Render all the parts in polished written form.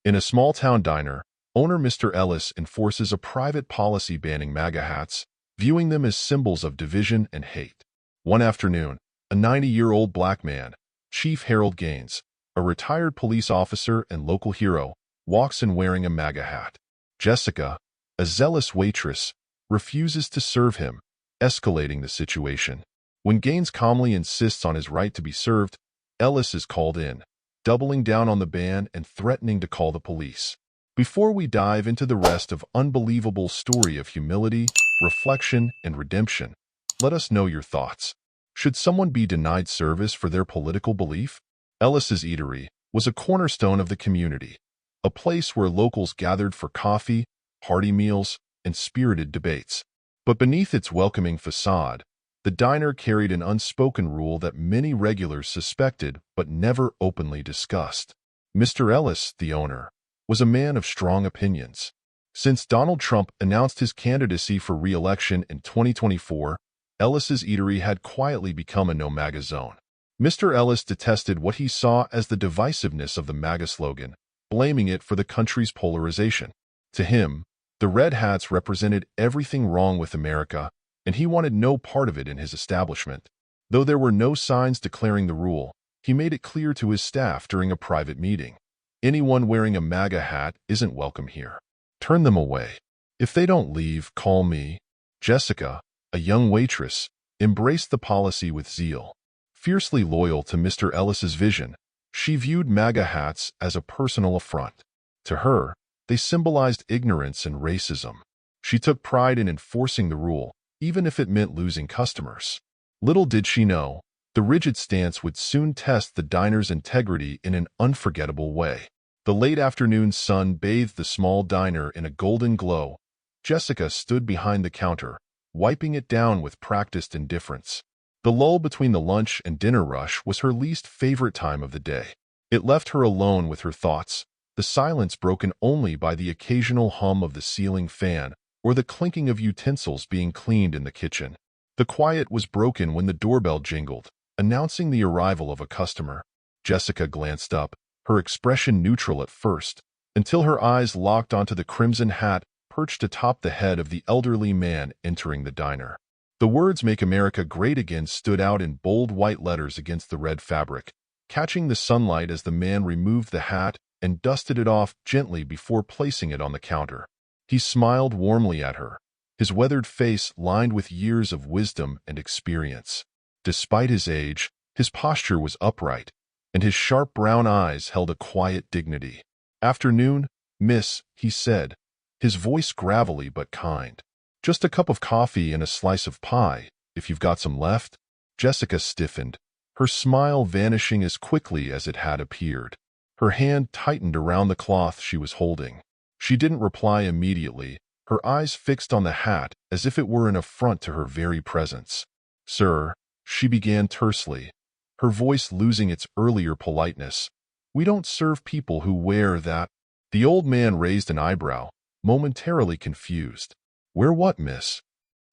In a small-town diner, owner Mr. Ellis enforces a private policy banning Maga hats, viewing them as symbols of division and hate. One afternoon, a 90-year-old black man, Chief Harold Gaines, a retired police officer and local hero, walks in wearing a Maga hat. Jessica, a zealous waitress, refuses to serve him, escalating the situation. When Gaines calmly insists on his right to be served, Ellis is called in, doubling down on the ban and threatening to call the police. Before we dive into the rest of unbelievable story of humility, reflection, and redemption, let us know your thoughts. Should someone be denied service for their political belief? Ellis's Eatery was a cornerstone of the community, a place where locals gathered for coffee, hearty meals, and spirited debates. But beneath its welcoming facade, the diner carried an unspoken rule that many regulars suspected but never openly discussed. Mr. Ellis, the owner, was a man of strong opinions. Since Donald Trump announced his candidacy for re-election in 2024, Ellis's Eatery had quietly become a no-MAGA zone. Mr. Ellis detested what he saw as the divisiveness of the MAGA slogan, blaming it for the country's polarization. To him, the red hats represented everything wrong with America, and he wanted no part of it in his establishment. Though there were no signs declaring the rule, he made it clear to his staff during a private meeting. Anyone wearing a MAGA hat isn't welcome here. Turn them away. If they don't leave, call me. Jessica, a young waitress, embraced the policy with zeal. Fiercely loyal to Mr. Ellis's vision, she viewed MAGA hats as a personal affront. To her, they symbolized ignorance and racism. She took pride in enforcing the rule, even if it meant losing customers. Little did she know, the rigid stance would soon test the diner's integrity in an unforgettable way. The late afternoon sun bathed the small diner in a golden glow. Jessica stood behind the counter, wiping it down with practiced indifference. The lull between the lunch and dinner rush was her least favorite time of the day. It left her alone with her thoughts, the silence broken only by the occasional hum of the ceiling fan or the clinking of utensils being cleaned in the kitchen. The quiet was broken when the doorbell jingled, announcing the arrival of a customer. Jessica glanced up, her expression neutral at first, until her eyes locked onto the crimson hat perched atop the head of the elderly man entering the diner. The words "Make America Great Again" stood out in bold white letters against the red fabric, catching the sunlight as the man removed the hat and dusted it off gently before placing it on the counter. He smiled warmly at her, his weathered face lined with years of wisdom and experience. Despite his age, his posture was upright, and his sharp brown eyes held a quiet dignity. "Afternoon, miss," he said, his voice gravelly but kind. "Just a cup of coffee and a slice of pie, if you've got some left." Jessica stiffened, her smile vanishing as quickly as it had appeared. Her hand tightened around the cloth she was holding. She didn't reply immediately, her eyes fixed on the hat as if it were an affront to her very presence. "Sir," she began tersely, her voice losing its earlier politeness, "we don't serve people who wear that." The old man raised an eyebrow, momentarily confused. "Wear what, miss?"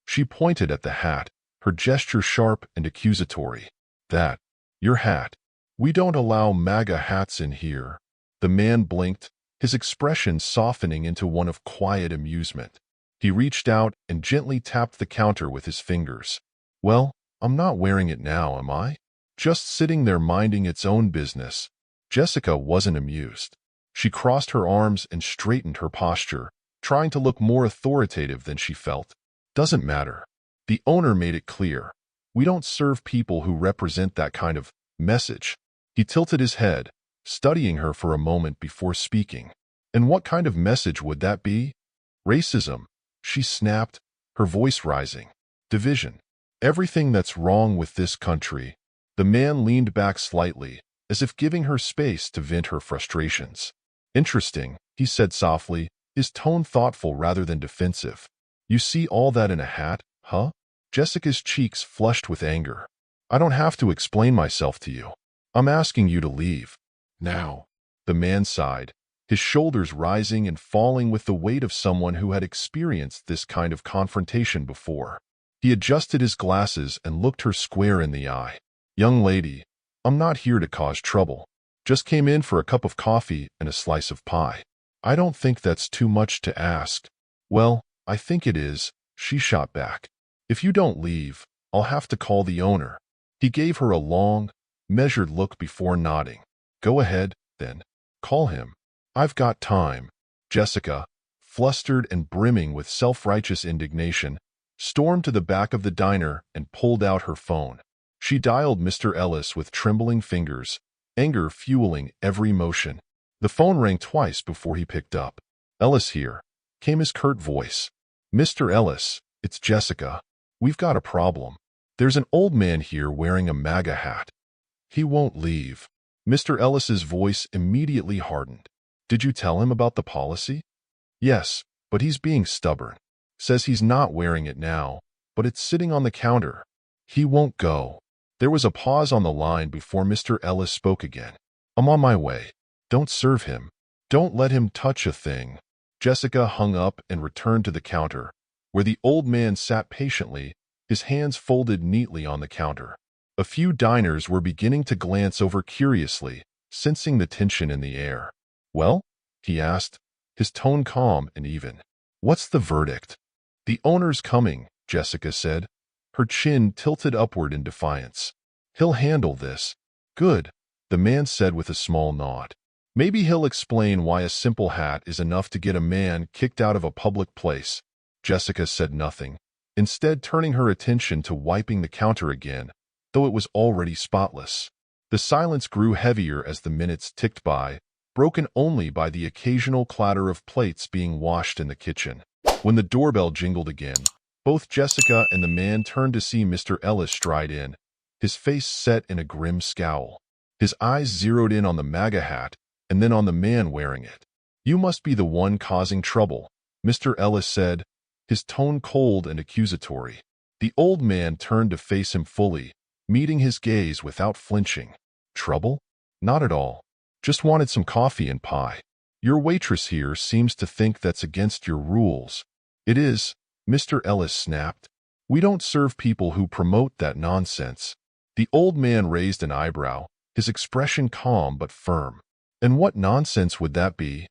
She pointed at the hat, her gesture sharp and accusatory. "That. Your hat. We don't allow MAGA hats in here." The man blinked, his expression softening into one of quiet amusement. He reached out and gently tapped the counter with his fingers. "Well, I'm not wearing it now, am I? Just sitting there minding its own business." Jessica wasn't amused. She crossed her arms and straightened her posture, trying to look more authoritative than she felt. "Doesn't matter." The owner made it clear. "We don't serve people who represent that kind of message." He tilted his head, studying her for a moment before speaking. "And what kind of message would that be?" "Racism," she snapped, her voice rising. "Division. Everything that's wrong with this country." The man leaned back slightly, as if giving her space to vent her frustrations. "Interesting," he said softly, his tone thoughtful rather than defensive. "You see all that in a hat, huh?" Jessica's cheeks flushed with anger. "I don't have to explain myself to you. I'm asking you to leave. Now." The man sighed, his shoulders rising and falling with the weight of someone who had experienced this kind of confrontation before. He adjusted his glasses and looked her square in the eye. "Young lady, I'm not here to cause trouble. Just came in for a cup of coffee and a slice of pie. I don't think that's too much to ask. Well, I think it is, she shot back. If you don't leave, I'll have to call the owner. He gave her a long, measured look before nodding. Go ahead, then. Call him. I've got time. Jessica, flustered and brimming with self-righteous indignation, stormed to the back of the diner and pulled out her phone. She dialed Mr. Ellis with trembling fingers, anger fueling every motion. The phone rang twice before he picked up. Ellis here, came his curt voice. Mr. Ellis, it's Jessica. We've got a problem. There's an old man here wearing a Maga hat. He won't leave. Mr. Ellis's voice immediately hardened. Did you tell him about the policy? Yes, but he's being stubborn. Says he's not wearing it now, but it's sitting on the counter. He won't go. There was a pause on the line before Mr. Ellis spoke again. I'm on my way. Don't serve him. Don't let him touch a thing. Jessica hung up and returned to the counter, where the old man sat patiently, his hands folded neatly on the counter. A few diners were beginning to glance over curiously, sensing the tension in the air. Well? He asked, his tone calm and even. What's the verdict? The owner's coming, Jessica said, her chin tilted upward in defiance. He'll handle this. Good, the man said with a small nod. Maybe he'll explain why a simple hat is enough to get a man kicked out of a public place. Jessica said nothing, instead turning her attention to wiping the counter again, though it was already spotless. The silence grew heavier as the minutes ticked by, broken only by the occasional clatter of plates being washed in the kitchen. When the doorbell jingled again, both Jessica and the man turned to see Mr. Ellis stride in, his face set in a grim scowl. His eyes zeroed in on the Maga hat and then on the man wearing it. You must be the one causing trouble, Mr. Ellis said, his tone cold and accusatory. The old man turned to face him fully, meeting his gaze without flinching. Trouble? Not at all. Just wanted some coffee and pie. Your waitress here seems to think that's against your rules. It is, Mr. Ellis snapped. We don't serve people who promote that nonsense. The old man raised an eyebrow, his expression calm but firm. And what nonsense would that be?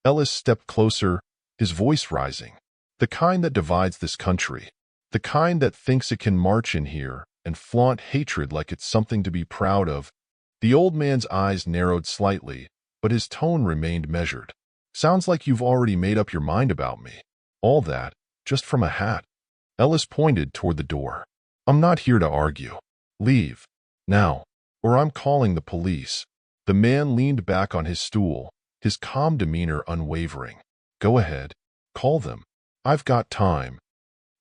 Ellis stepped closer, his voice rising. The kind that divides this country. The kind that thinks it can march in here and flaunt hatred like it's something to be proud of. The old man's eyes narrowed slightly, but his tone remained measured. Sounds like you've already made up your mind about me. All that, just from a hat. Ellis pointed toward the door. I'm not here to argue. Leave. Now, or I'm calling the police. The man leaned back on his stool, his calm demeanor unwavering. Go ahead. Call them. I've got time.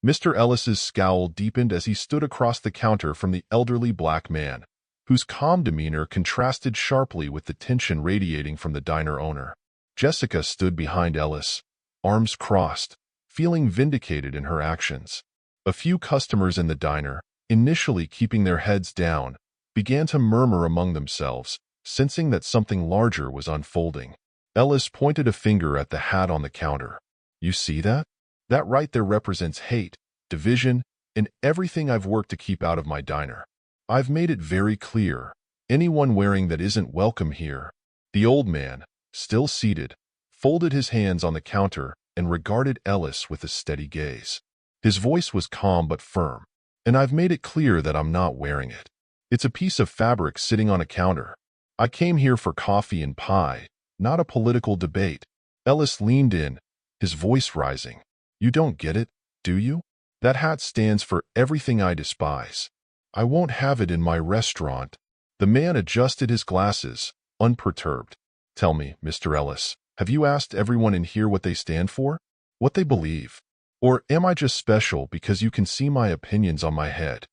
Mr. Ellis's scowl deepened as he stood across the counter from the elderly black man, whose calm demeanor contrasted sharply with the tension radiating from the diner owner. Jessica stood behind Ellis, arms crossed, feeling vindicated in her actions. A few customers in the diner, initially keeping their heads down, began to murmur among themselves, sensing that something larger was unfolding. Ellis pointed a finger at the hat on the counter. You see that? That right there represents hate, division, and everything I've worked to keep out of my diner. I've made it very clear. Anyone wearing that isn't welcome here. The old man, still seated, folded his hands on the counter and regarded Ellis with a steady gaze. His voice was calm but firm. And I've made it clear that I'm not wearing it. It's a piece of fabric sitting on a counter. I came here for coffee and pie, not a political debate. Ellis leaned in, his voice rising. You don't get it, do you? That hat stands for everything I despise. I won't have it in my restaurant. The man adjusted his glasses, unperturbed. Tell me, Mr. Ellis, have you asked everyone in here what they stand for? What they believe? Or am I just special because you can see my opinions on my head?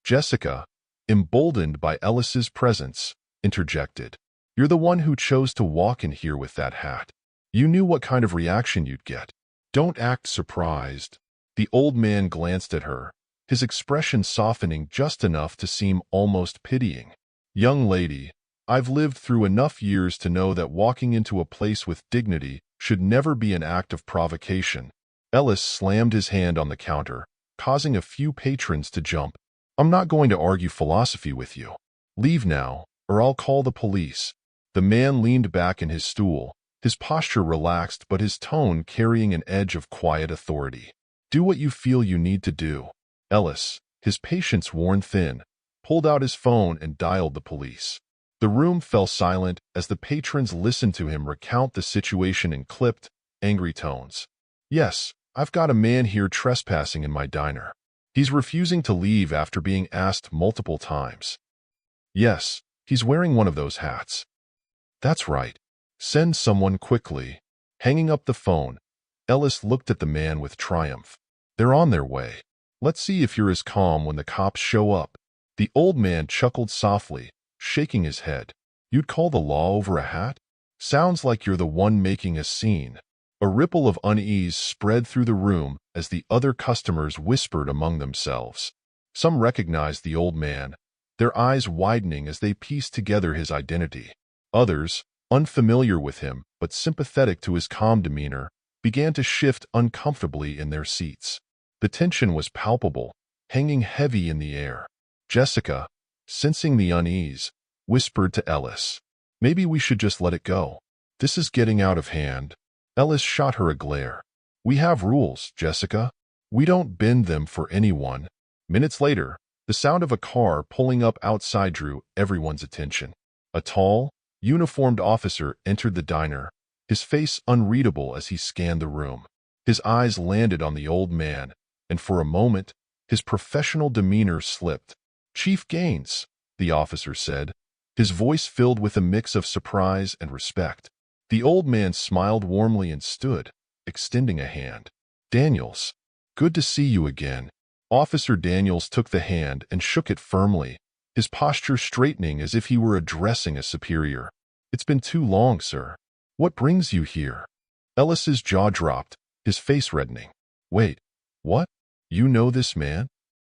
Jessica, emboldened by Ellis's presence, interjected. You're the one who chose to walk in here with that hat. You knew what kind of reaction you'd get. Don't act surprised. The old man glanced at her, his expression softening just enough to seem almost pitying. Young lady, I've lived through enough years to know that walking into a place with dignity should never be an act of provocation. Ellis slammed his hand on the counter, causing a few patrons to jump. I'm not going to argue philosophy with you. Leave now, or I'll call the police. The man leaned back in his stool, his posture relaxed but his tone carrying an edge of quiet authority. Do what you feel you need to do. Ellis, his patience worn thin, pulled out his phone and dialed the police. The room fell silent as the patrons listened to him recount the situation in clipped, angry tones. Yes, I've got a man here trespassing in my diner. He's refusing to leave after being asked multiple times. Yes, he's wearing one of those hats. That's right. Send someone quickly. Hanging up the phone, Ellis looked at the man with triumph. They're on their way. Let's see if you're as calm when the cops show up. The old man chuckled softly, shaking his head. You'd call the law over a hat? Sounds like you're the one making a scene. A ripple of unease spread through the room as the other customers whispered among themselves. Some recognized the old man, their eyes widening as they pieced together his identity. Others, unfamiliar with him but sympathetic to his calm demeanor, began to shift uncomfortably in their seats. The tension was palpable, hanging heavy in the air. Jessica, sensing the unease, whispered to Ellis, "Maybe we should just let it go. This is getting out of hand." Ellis shot her a glare. "We have rules, Jessica. We don't bend them for anyone." Minutes later, the sound of a car pulling up outside drew everyone's attention. A tall, uniformed officer entered the diner, his face unreadable as he scanned the room. His eyes landed on the old man, and for a moment, his professional demeanor slipped. "Chief Gaines," the officer said, his voice filled with a mix of surprise and respect. The old man smiled warmly and stood, extending a hand. "Daniels, good to see you again." Officer Daniels took the hand and shook it firmly, his posture straightening as if he were addressing a superior. "It's been too long, sir. What brings you here?" Ellis's jaw dropped, his face reddening. "Wait, what? You know this man?"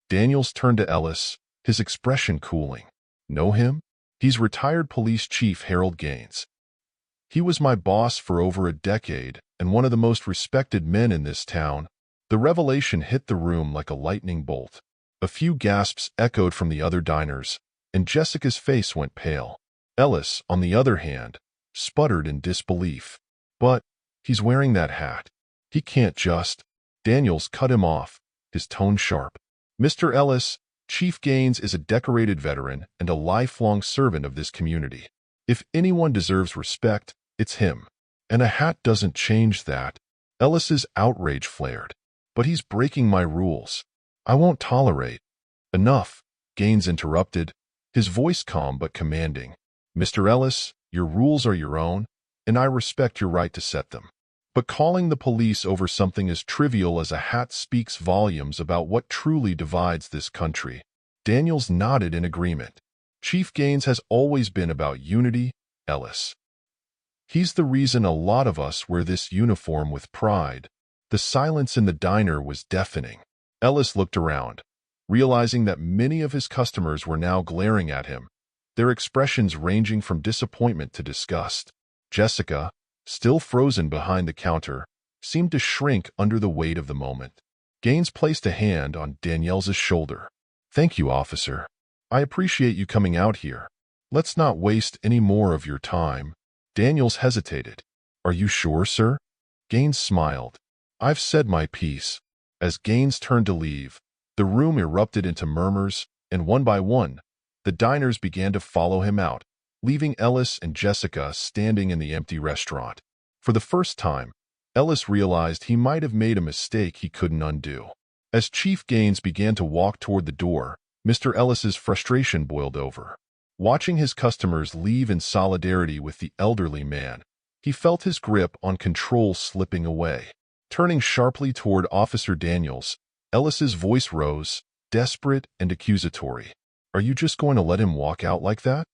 Daniels turned to Ellis, his expression cooling. "Know him? He's retired police chief Harold Gaines. He was my boss for over a decade and one of the most respected men in this town." The revelation hit the room like a lightning bolt. A few gasps echoed from the other diners, and Jessica's face went pale. Ellis, on the other hand, sputtered in disbelief. "But he's wearing that hat. He can't just—" Daniels cut him off, his tone sharp. "Mr. Ellis, Chief Gaines is a decorated veteran and a lifelong servant of this community. If anyone deserves respect, it's him. And a hat doesn't change that." Ellis's outrage flared. "But he's breaking my rules. I won't tolerate." "Enough," Gaines interrupted, his voice calm but commanding. "Mr. Ellis, your rules are your own, and I respect your right to set them. But calling the police over something as trivial as a hat speaks volumes about what truly divides this country." Daniels nodded in agreement. "Chief Gaines has always been about unity, Ellis. He's the reason a lot of us wear this uniform with pride." The silence in the diner was deafening. Ellis looked around, realizing that many of his customers were now glaring at him, their expressions ranging from disappointment to disgust. Jessica, still frozen behind the counter, seemed to shrink under the weight of the moment. Gaines placed a hand on Danielle's shoulder. "Thank you, officer. I appreciate you coming out here. Let's not waste any more of your time." Daniels hesitated. "Are you sure, sir?" Gaines smiled. "I've said my piece." As Gaines turned to leave, the room erupted into murmurs, and one by one, the diners began to follow him out, leaving Ellis and Jessica standing in the empty restaurant. For the first time, Ellis realized he might have made a mistake he couldn't undo. As Chief Gaines began to walk toward the door, Mr. Ellis's frustration boiled over. Watching his customers leave in solidarity with the elderly man, he felt his grip on control slipping away. Turning sharply toward Officer Daniels, Ellis's voice rose, desperate and accusatory. "Are you just going to let him walk out like that?"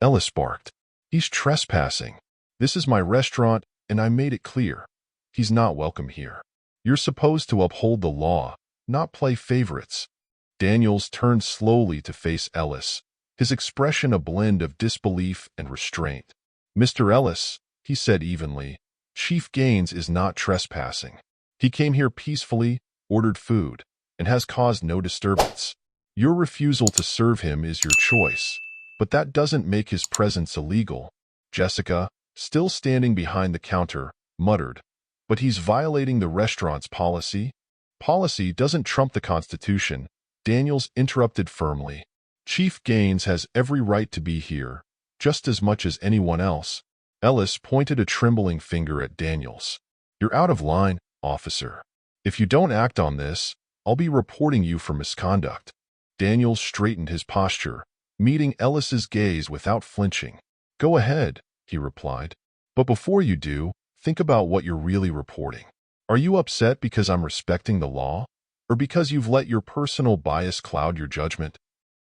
Ellis barked. "He's trespassing. This is my restaurant, and I made it clear. He's not welcome here. You're supposed to uphold the law, not play favorites." Daniels turned slowly to face Ellis, his expression a blend of disbelief and restraint. "Mr. Ellis," he said evenly, "Chief Gaines is not trespassing. He came here peacefully, ordered food, and has caused no disturbance. Your refusal to serve him is your choice, but that doesn't make his presence illegal." Jessica, still standing behind the counter, muttered, "But he's violating the restaurant's policy." "Policy doesn't trump the Constitution," Daniels interrupted firmly. "Chief Gaines has every right to be here, just as much as anyone else." Ellis pointed a trembling finger at Daniels. "You're out of line, officer. If you don't act on this, I'll be reporting you for misconduct." Daniels straightened his posture, meeting Ellis's gaze without flinching. "Go ahead," he replied. "But before you do, think about what you're really reporting. Are you upset because I'm respecting the law, or because you've let your personal bias cloud your judgment?"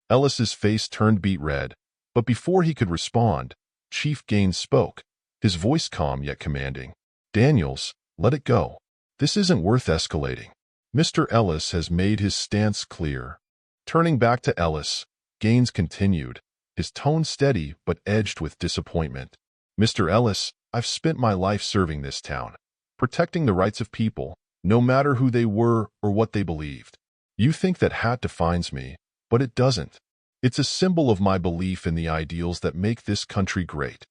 Ellis's face turned beet red, but before he could respond, Chief Gaines spoke, his voice calm yet commanding. "Daniels, let it go. This isn't worth escalating. Mr. Ellis has made his stance clear." Turning back to Ellis, Gaines continued, his tone steady but edged with disappointment. "Mr. Ellis, I've spent my life serving this town, protecting the rights of people, no matter who they were or what they believed. You think that hat defines me, but it doesn't. It's a symbol of my belief in the ideals that make this country great: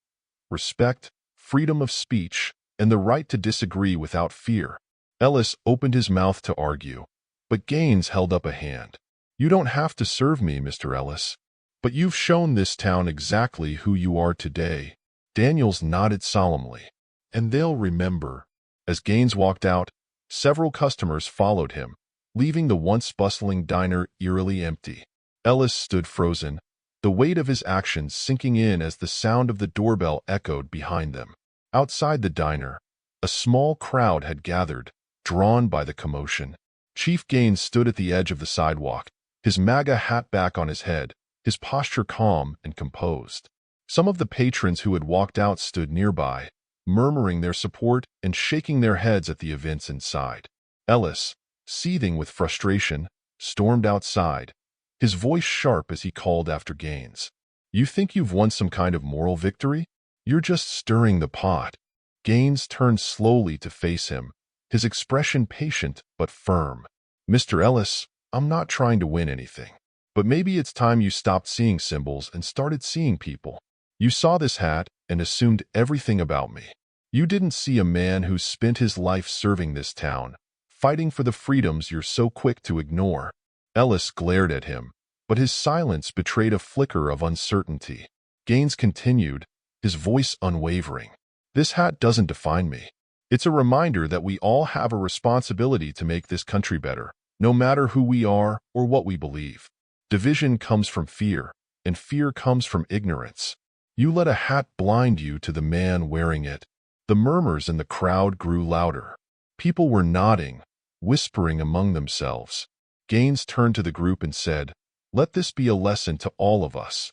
respect, freedom of speech, and the right to disagree without fear." Ellis opened his mouth to argue, but Gaines held up a hand. "You don't have to serve me, Mr. Ellis, but you've shown this town exactly who you are today." Daniels nodded solemnly. "And they'll remember." As Gaines walked out, several customers followed him, leaving the once bustling diner eerily empty. Ellis stood frozen, the weight of his actions sinking in as the sound of the doorbell echoed behind them. Outside the diner, a small crowd had gathered, drawn by the commotion. Chief Gaines stood at the edge of the sidewalk, his Maga hat back on his head, his posture calm and composed. Some of the patrons who had walked out stood nearby, murmuring their support and shaking their heads at the events inside. Ellis, seething with frustration, stormed outside, his voice sharp as he called after Gaines. "You think you've won some kind of moral victory? You're just stirring the pot." Gaines turned slowly to face him, his expression patient but firm. "Mr. Ellis, I'm not trying to win anything. But maybe it's time you stopped seeing symbols and started seeing people. You saw this hat and assumed everything about me. You didn't see a man who's spent his life serving this town, fighting for the freedoms you're so quick to ignore." Ellis glared at him, but his silence betrayed a flicker of uncertainty. Gaines continued, his voice unwavering. "This hat doesn't define me. It's a reminder that we all have a responsibility to make this country better, no matter who we are or what we believe. Division comes from fear, and fear comes from ignorance. You let a hat blind you to the man wearing it." The murmurs in the crowd grew louder. People were nodding, whispering among themselves. Gaines turned to the group and said, "Let this be a lesson to all of us.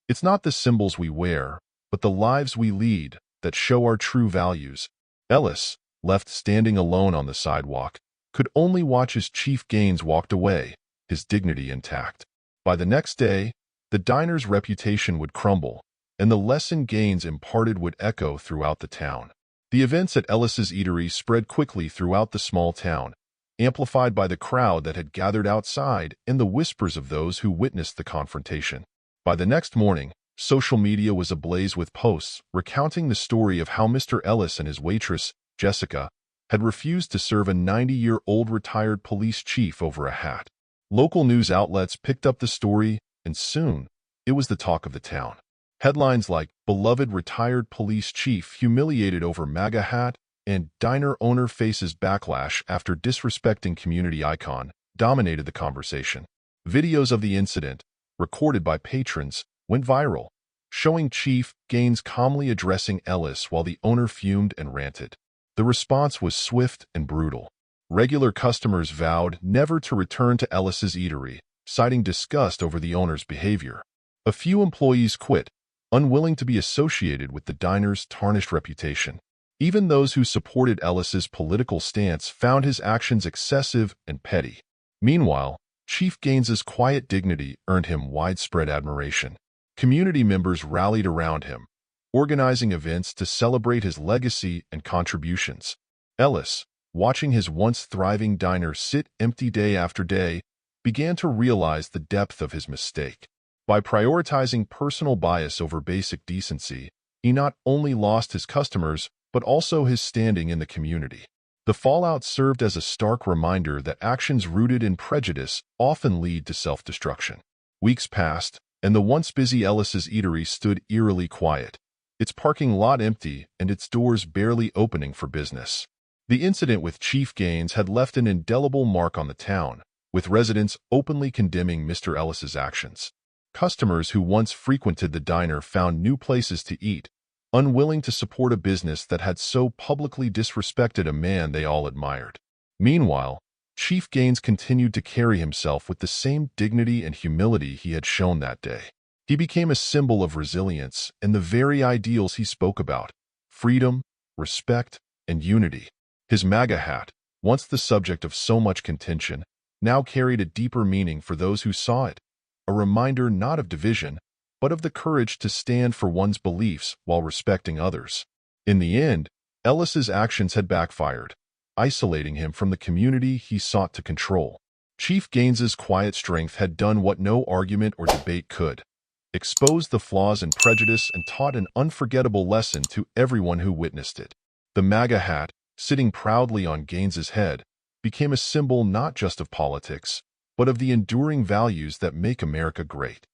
It's not the symbols we wear, but the lives we lead that show our true values." Ellis, left standing alone on the sidewalk, could only watch as Chief Gaines walked away, his dignity intact. By the next day, the diner's reputation would crumble, and the lesson Gaines imparted would echo throughout the town. The events at Ellis's eatery spread quickly throughout the small town, amplified by the crowd that had gathered outside and the whispers of those who witnessed the confrontation. By the next morning, social media was ablaze with posts recounting the story of how Mr. Ellis and his waitress, Jessica, had refused to serve a 90-year-old retired police chief over a hat. Local news outlets picked up the story, and soon, it was the talk of the town. Headlines like "Beloved Retired Police Chief Humiliated Over Maga Hat" and "Diner Owner Faces Backlash After Disrespecting Community Icon" dominated the conversation. Videos of the incident, recorded by patrons, went viral, showing Chief Gaines calmly addressing Ellis while the owner fumed and ranted. The response was swift and brutal. Regular customers vowed never to return to Ellis's eatery, citing disgust over the owner's behavior. A few employees quit, unwilling to be associated with the diner's tarnished reputation. Even those who supported Ellis's political stance found his actions excessive and petty. Meanwhile, Chief Gaines's quiet dignity earned him widespread admiration. Community members rallied around him, organizing events to celebrate his legacy and contributions. Ellis, watching his once thriving diner sit empty day after day, began to realize the depth of his mistake. By prioritizing personal bias over basic decency, he not only lost his customers, but also his standing in the community. The fallout served as a stark reminder that actions rooted in prejudice often lead to self-destruction. Weeks passed, and the once busy Ellis's eatery stood eerily quiet, its parking lot empty and its doors barely opening for business. The incident with Chief Gaines had left an indelible mark on the town, with residents openly condemning Mr. Ellis's actions. Customers who once frequented the diner found new places to eat, unwilling to support a business that had so publicly disrespected a man they all admired. Meanwhile, Chief Gaines continued to carry himself with the same dignity and humility he had shown that day. He became a symbol of resilience and the very ideals he spoke about: freedom, respect, and unity. His Maga hat, once the subject of so much contention, now carried a deeper meaning for those who saw it, a reminder not of division, but of the courage to stand for one's beliefs while respecting others. In the end, Ellis's actions had backfired, isolating him from the community he sought to control. Chief Gaines's quiet strength had done what no argument or debate could: exposed the flaws and prejudice and taught an unforgettable lesson to everyone who witnessed it. The Maga hat, sitting proudly on Gaines's head, became a symbol not just of politics, but of the enduring values that make America great.